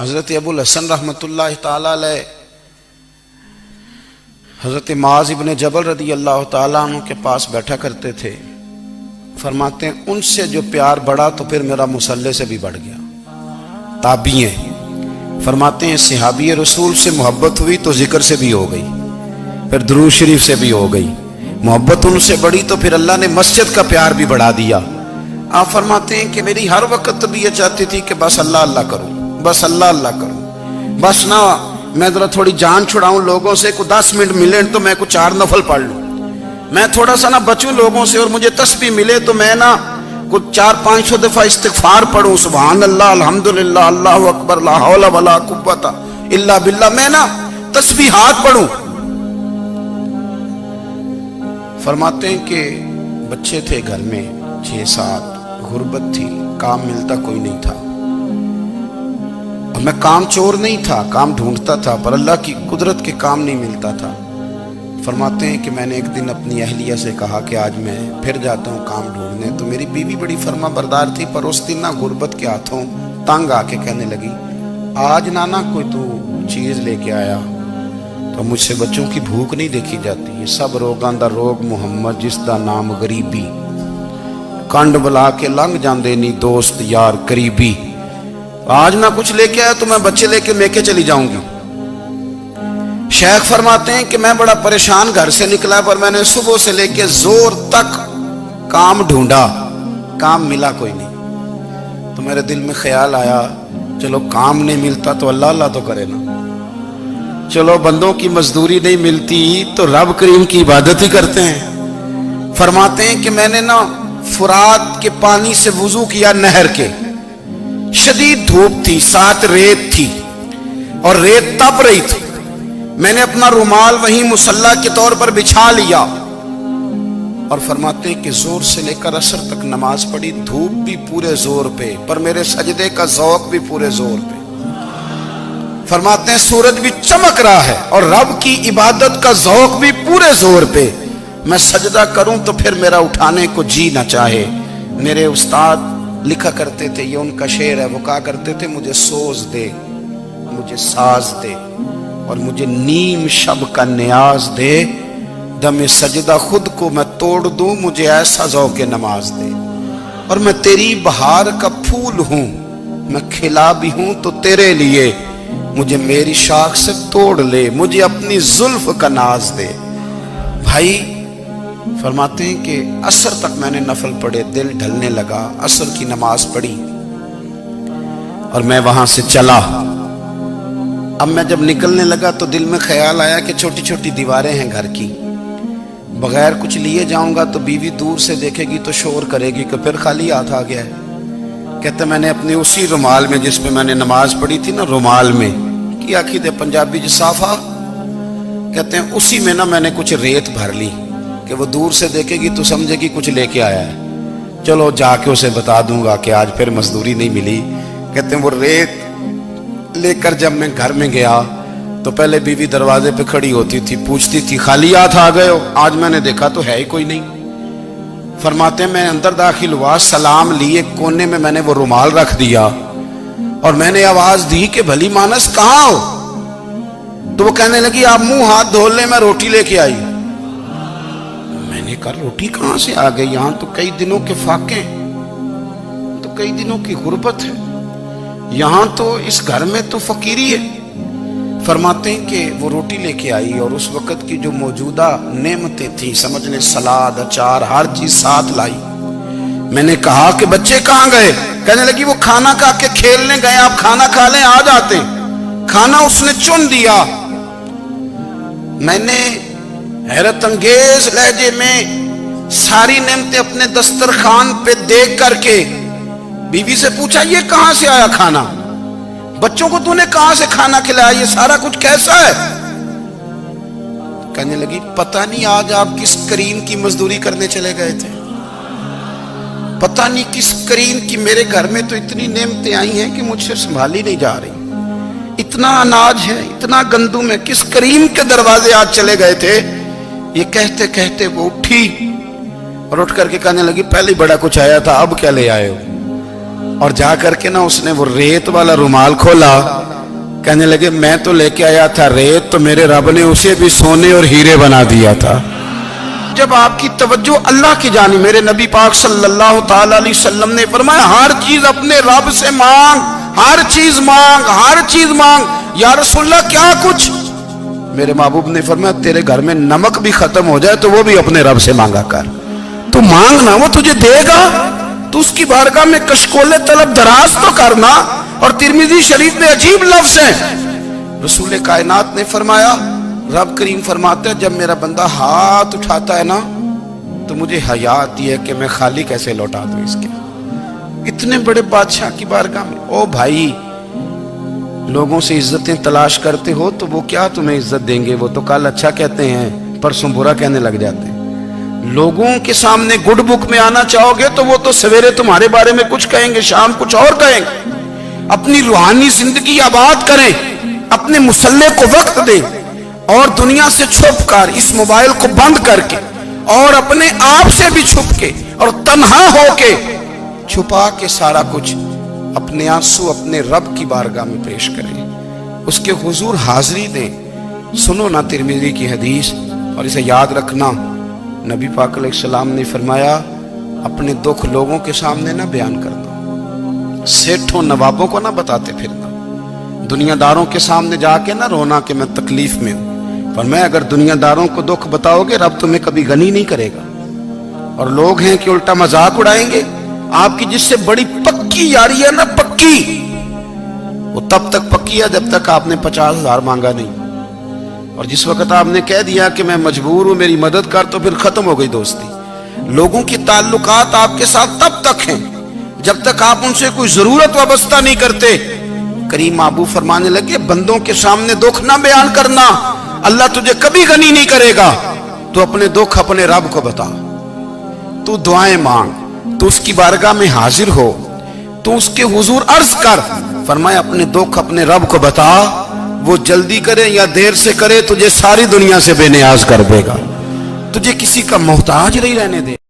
حضرت ابو الحسن رحمۃ اللہ تعالی علیہ حضرت معاذ ابن جبل رضی اللہ تعالیٰ عنہ کے پاس بیٹھا کرتے تھے. فرماتے ہیں ان سے جو پیار بڑھا تو پھر میرا مصلی سے بھی بڑھ گیا. تابعی ہیں. فرماتے ہیں صحابی رسول سے محبت ہوئی تو ذکر سے بھی ہو گئی, پھر درود شریف سے بھی ہو گئی. محبت ان سے بڑھی تو پھر اللہ نے مسجد کا پیار بھی بڑھا دیا. آپ فرماتے ہیں کہ میری ہر وقت طبیعت چاہتی تھی کہ بس اللہ اللہ کروں, بس اللہ اللہ کروں, بس نہ میں ذرا تھوڑی جان چھڑاؤں لوگوں سے, کو 10 منٹ ملے تو میں کچھ 4 نفل پڑھ لوں, میں تھوڑا سا نہ بچوں لوگوں سے, اور مجھے تسبیح ملے تو میں نہ کچھ 400-500 دفعہ استغفار پڑھوں, سبحان اللہ, الحمدللہ, اللہ اکبر, لا حول ولا قوت الا باللہ, میں نہ تسبیحات پڑھوں. فرماتے ہیں کہ بچے تھے گھر میں 6-7, غربت تھی, کام ملتا کوئی نہیں تھا, اور میں کام چور نہیں تھا, کام ڈھونڈتا تھا, پر اللہ کی قدرت کے کام نہیں ملتا تھا. فرماتے ہیں کہ میں نے ایک دن اپنی اہلیہ سے کہا کہ آج میں پھر جاتا ہوں کام ڈھونڈنے. تو میری بیوی بڑی فرما بردار تھی, پر اس دن نہ غربت کے ہاتھوں تنگ آ کے کہنے لگی, آج نانا کوئی تو چیز لے کے آیا, تو مجھ سے بچوں کی بھوک نہیں دیکھی جاتی. یہ سب روگاں دا روگ محمد جس دا نام غریبی, کنڈ بلا کے لنگ جاندے نہیں دوست یار قریبی. آج نہ کچھ لے کے آیا تو میں بچے لے کے میکے چلی جاؤں گی. شیخ فرماتے ہیں کہ میں بڑا پریشان گھر سے نکلا, پر میں نے صبح سے لے کے زور تک کام ڈھونڈا, کام ملا کوئی نہیں. تو میرے دل میں خیال آیا, چلو کام نہیں ملتا تو اللہ اللہ تو کرے نا, چلو بندوں کی مزدوری نہیں ملتی تو رب کریم کی عبادت ہی کرتے ہیں. فرماتے ہیں کہ میں نے نا فرات کے پانی سے وضو کیا, نہر کے, شدید دھوپ تھی, ساتھ ریت تھی, اور ریت تپ رہی تھی. میں نے اپنا رومال وہیں مصلی کے طور پر بچھا لیا, اور فرماتے ہیں کہ زور سے لے کر عصر تک نماز پڑھی, دھوپ بھی پورے زور پہ, پر میرے سجدے کا ذوق بھی پورے زور پہ. فرماتے ہیں سورج بھی چمک رہا ہے, اور رب کی عبادت کا ذوق بھی پورے زور پہ. میں سجدہ کروں تو پھر میرا اٹھانے کو جی نہ چاہے. میرے استاد لکھا کرتے تھے, یہ ان کا شعر ہے, وہ کہا کرتے تھے, مجھے سوز دے, مجھے ساز دے, اور مجھے نیم شب کا نیاز دے, دم سجدہ خود کو میں توڑ دوں, مجھے ایسا ذوق نماز دے. اور میں تیری بہار کا پھول ہوں, میں کھلا بھی ہوں تو تیرے لیے, مجھے میری شاخ سے توڑ لے, مجھے اپنی زلف کا ناز دے. بھائی فرماتے ہیں کہ عصر تک میں نے نفل پڑھے, دل ڈھلنے لگا, عصر کی نماز پڑھی, اور میں وہاں سے چلا. اب میں جب نکلنے لگا تو دل میں خیال آیا کہ چھوٹی چھوٹی دیواریں ہیں گھر کی, بغیر کچھ لیے جاؤں گا تو بیوی دور سے دیکھے گی تو شور کرے گی کہ پھر خالی ہاتھ آ گیا ہے. کہتے میں نے اپنی اسی رومال میں جس پہ میں نے نماز پڑھی تھی نا, رومال میں کی آخی دے پنجابی جسافہ کہتے ہیں, اسی میں نا میں نے کچھ ریت بھر لی کہ وہ دور سے دیکھے گی تو سمجھے گی کچھ لے کے آیا ہے, چلو جا کے اسے بتا دوں گا کہ آج پھر مزدوری نہیں ملی. کہتے ہیں وہ ریت لے کر جب میں گھر میں گیا تو پہلے بیوی دروازے پہ کھڑی ہوتی تھی, پوچھتی تھی خالی ہاتھ آ گئے ہو, آج میں نے دیکھا تو ہے ہی کوئی نہیں. فرماتے ہیں میں اندر داخل ہوا, سلام لیے, کونے میں میں نے وہ رومال رکھ دیا, اور میں نے آواز دی کہ بھلی مانس کہاں ہو؟ تو وہ کہنے لگی آپ منہ ہاتھ دھو لیں, میں روٹی لے کے آئی. میں نے کہا روٹی کہاں سے آ گئی, یہاں تو کئی دنوں کے فاقے, تو کئی دنوں کی غربت ہے, یہاں تو اس گھر میں تو فقیری ہے. فرماتے ہیں کہ وہ روٹی لے کے آئی, اور اس وقت کی جو موجودہ نعمتیں تھیں, سمجھ لیں سلاد, اچار, ہر چیز ساتھ لائی. میں نے کہا کہ بچے کہاں گئے؟ کہنے لگی وہ کھانا کھا کے کھیلنے گئے, آپ کھانا کھا لیں آ جاتے. کھانا اس نے چن دیا. میں نے حیرت انگیز لہجے میں ساری نعمتیں اپنے دسترخوان پہ دیکھ کر کے بیوی سے پوچھا یہ کہاں سے آیا کھانا؟ بچوں کو تو نے کہاں سے کھانا کھلایا؟ یہ سارا کچھ کیسا ہے؟ کہنے لگی پتہ نہیں آج آپ کس کریم کی مزدوری کرنے چلے گئے تھے, پتہ نہیں کس کریم کی, میرے گھر میں تو اتنی نعمتیں آئی ہیں کہ مجھ سے سنبھالی نہیں جا رہی, اتنا اناج ہے, اتنا گندم ہے, کس کریم کے دروازے آج چلے گئے تھے؟ یہ کہتے کہتے وہ اٹھی اور اٹھ کر کے کہنے لگی پہلے بڑا کچھ آیا تھا, اب کیا لے آئے ہو؟ اور جا کر کے نا اس نے وہ ریت والا رومال کھولا, کہنے لگے میں تو لے کے آیا تھا ریت, تو میرے رب نے اسے بھی سونے اور ہیرے بنا دیا تھا. جب آپ کی توجہ اللہ کی جانب, میرے نبی پاک صلی اللہ تعالی علیہ وسلم نے فرمایا ہر چیز اپنے رب سے مانگ, ہر چیز مانگ, ہر چیز مانگ. یا رسول اللہ کیا کچھ؟ میرے محبوب نے فرمایا تیرے گھر میں نمک بھی ختم ہو جائے تو وہ بھی اپنے رب سے مانگا کر. تو مانگنا, وہ تجھے دے گا, تو اس کی بارگاہ میں کشکول طلب دراز تو کرنا. اور ترمذی شریف میں عجیب لفظ ہے, رسول کائنات نے فرمایا, رب کریم فرماتا ہے جب میرا بندہ ہاتھ اٹھاتا ہے نا تو مجھے حیا آتی ہے کہ میں خالی کیسے لوٹا دوں اس کے. اتنے بڑے بادشاہ کی بارگاہ میں, او بھائی لوگوں سے عزتیں تلاش کرتے ہو تو وہ کیا تمہیں عزت دیں گے؟ وہ تو کل اچھا کہتے ہیں پرسوں برا کہنے لگ جاتے ہیں. لوگوں کے سامنے گڈ بک میں آنا چاہو گے تو وہ تو سویرے تمہارے بارے میں کچھ کہیں گے, شام کچھ اور کہیں گے. اپنی روحانی زندگی آباد کریں, اپنے مصلح کو وقت دیں, اور دنیا سے چھپ کر اس موبائل کو بند کر کے اور اپنے آپ سے بھی چھپ کے اور تنہا ہو کے چھپا کے سارا کچھ اپنے آنسو اپنے رب کی بارگاہ میں پیش کریں, اس کے حضور حاضری دیں. سنو نا ترمذی کی حدیث, اور اسے یاد رکھنا, نبی پاک علیہ السلام نے فرمایا اپنے دکھ لوگوں کے سامنے نہ بیان کرنا, سیٹھوں نوابوں کو نہ بتاتے پھرنا, دنیا داروں کے سامنے جا کے نہ رونا کہ میں تکلیف میں ہوں. فرمایا اگر دنیا داروں کو دکھ بتاؤ گے رب تمہیں کبھی غنی نہیں کرے گا. اور لوگ ہیں کہ الٹا مذاق اڑائیں گے. آپ کی جس سے بڑی پکی یاری ہے نا, پکی, وہ تب تک پکی ہے جب تک آپ نے 50,000 مانگا نہیں. اور جس وقت آپ نے کہہ دیا کہ میں مجبور ہوں میری مدد کر, تو پھر ختم ہو گئی دوستی. لوگوں کی تعلقات آپ کے ساتھ تب تک ہیں جب تک آپ ان سے کوئی ضرورت وابستہ نہیں کرتے. کریم محبوب فرمانے لگے بندوں کے سامنے دکھ نہ بیان کرنا, اللہ تجھے کبھی غنی نہیں کرے گا. تو اپنے دکھ اپنے رب کو بتا, تو دعائیں مانگ, تو اس کی بارگاہ میں حاضر ہو, تو اس کے حضور عرض کر. فرمایا اپنے دکھ اپنے رب کو بتا, وہ جلدی کرے یا دیر سے کرے تجھے ساری دنیا سے بے نیاز کر دے گا, تجھے کسی کا محتاج نہیں رہنے دے.